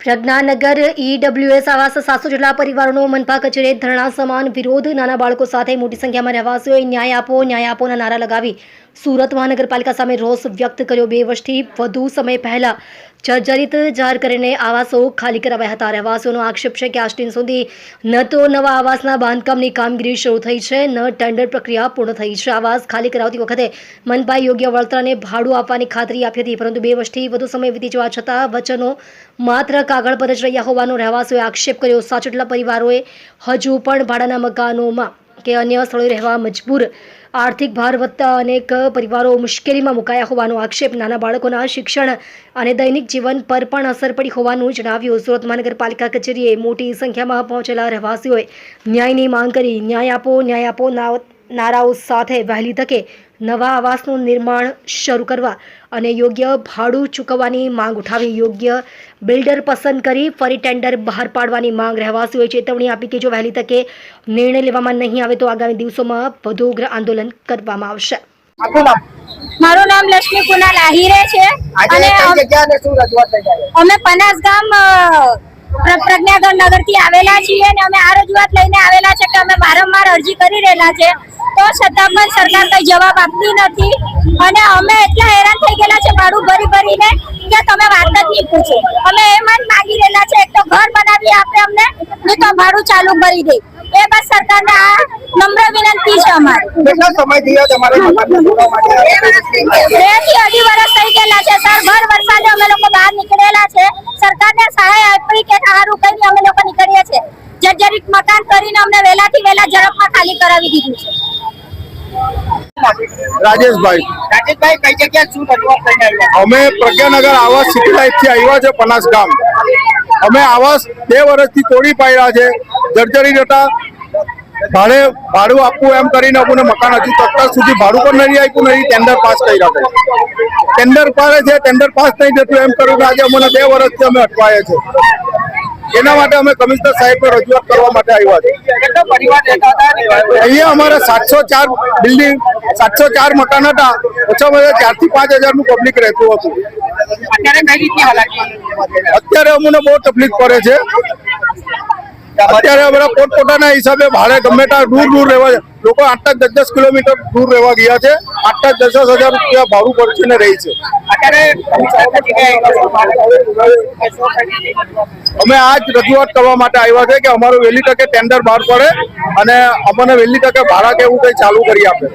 પ્રજ્ઞાનગર EWS આવાસ 700 જેટલા પરિવારોનો મનપા કચેરીએ ધરણા સમાન વિરોધ. નાના બાળકો સાથે મોટી સંખ્યામાં રહેવાસીઓએ ન્યાય આપોના નારા લગાવી સુરત મહાનગરપાલિકા સામે રોષ વ્યક્ત કર્યો. 2 વર્ષથી વધુ સમય પહેલા જર્જરિત જાહેર કરીને આવાસો ખાલી કરાવ્યા હતા. રહેવાસીઓનો આક્ષેપ છે કે આજ દિન સુધી ન તો નવા આવાસના બાંધકામની કામગીરી શરૂ થઈ છે, ન ટેન્ડર પ્રક્રિયા પૂર્ણ થઈ છે. આવાસ ખાલી કરાવતી વખતે મનપાએ યોગ્ય વળતર અને ભાડું આપવાની ખાતરી આપી હતી, પરંતુ 2 વર્ષથી વધુ સમય વીતી જવા છતાં વચનો માત્ર કાગળ પર જ રહ્યા હોવાનો રહેવાસીઓએ આક્ષેપ કર્યો. 7 જેટલા પરિવારોએ હજુ પણ ભાડાના મકાનોમાં કે અન્ય સ્થળોએ રહેવા મજબૂર. આર્થિક ભાર વધતા અનેક પરિવારો મુશ્કેલીમાં મુકાયા હોવાનો આક્ષેપ. નાના બાળકોના શિક્ષણ અને દૈનિક જીવન પર પણ અસર પડી હોવાનું જણાવ્યું. સુરત મહાનગરપાલિકા કચેરીએ મોટી સંખ્યામાં પહોંચેલા રહેવાસીઓએ ન્યાયની માંગ કરી. ન્યાય આપો નારાઓ સાથે વહેલી તકે નવા આવાસનું નિર્માણ શરૂ કરવા અને યોગ્ય ભાડું ચૂકવવાની માંગ ઉઠાવી. યોગ્ય બિલ્ડર પસંદ કરી ફરી ટેન્ડર બહાર પાડવાની માંગ. રહેવાસીઓએ ચેતવણી આપી કે જો વહેલી તકે નિર્ણય લેવામાં નહીં આવે તો આગામી દિવસોમાં વધુ ઉગ્ર આંદોલન કરવામાં આવશે. મારું નામ લક્ષ્મી કુનાલ આહિરે છે અને અમે પનાસ ગામ પ્રજ્ઞાગર નગર થી આવેલા છીએ અને અમે આ રજૂઆત લઈને આવેલા છે કે અમે વારંવાર અરજી કરી રહેલા છે, તો છતાં પણ સરકાર કઈ જવાબ આપતી નથી અને અમે એટલા હેરાન થઈ ગયેલા છે ભાડું ભરીને કે તમે વાત જ નહીં પૂછો. અમે એમ જ માંગી રહેલા છે, એક તો ઘર બનાવી આપે અમને, નહીં તો ભાડું ચાલુ કરી દે. એ બસ સરકારને આ નમ્ર વિનંતી છે અમારી. કેટલો સમય થયો તમારે 2 થી 2.5 વર્ષ થઈ ગયેલા છે સર. ભર વરસાદે અમે લોકો બહાર નીકળેલા છે. સરકારને સહાય આપી કે સારું કઈ અમે લોકો નીકળીએ છીએ. જર્જરિત મકાન કરીને અમને વહેલાથી વહેલા ઝડપમાં ખાલી કરાવી દીધું છે. રાજેશભાઈ કઈ જગ્યા શું રજૂઆત લઈને આવ્યા? અમે પ્રજ્ઞાનગર આવાસ સિટી લાઈફ થી આવ્યા છે પનાસ ગામ. અમે આવાસ 2 વર્ષથી તોડી પાડ્યા છે. જર્જરિત હતા, ભાડું આપવું એમ કરીને અમને મકાન હજુ તક સુધી ભાડું પણ નહીં આપ્યું, નહીં ટેન્ડર પાસ કર્યા છે. ટેન્ડર પાડે છે, ટેન્ડર પાસ નહીં થતું એમ કર્યું. આજે અમને 2 વર્ષથી અમે અટવાયા છે. એના માટે અમે કમિશનર સાહેબને રજૂઆત કરવા માટે આવ્યા છે. અહીંયા અમારે 704 બિલ્ડિંગ 704 મકાન હતા. ઓછામાં ઓછા 4 થી 5 હજારનું પબ્લિક રહેતું હતું. અત્યારે અમને બહુ તકલીફ પડે છે. અત્યારે બધા પોતપોતાના હિસાબે ભાડે ગમે ત્યાં દૂર રહેવા લોકો 8-10 કિલોમીટર દૂર રહેવા ગયા છે. 8-10 હજાર રૂપિયા ભાડું ખર્ચીને રહી છે. અમે આજ રજૂઆત કરવા માટે આવ્યા છે કે અમારું વહેલી તકે ટેન્ડર બહાર પડે અને અમને વહેલી તકે ભાડા કે એવું કંઈ ચાલુ કરી આપે.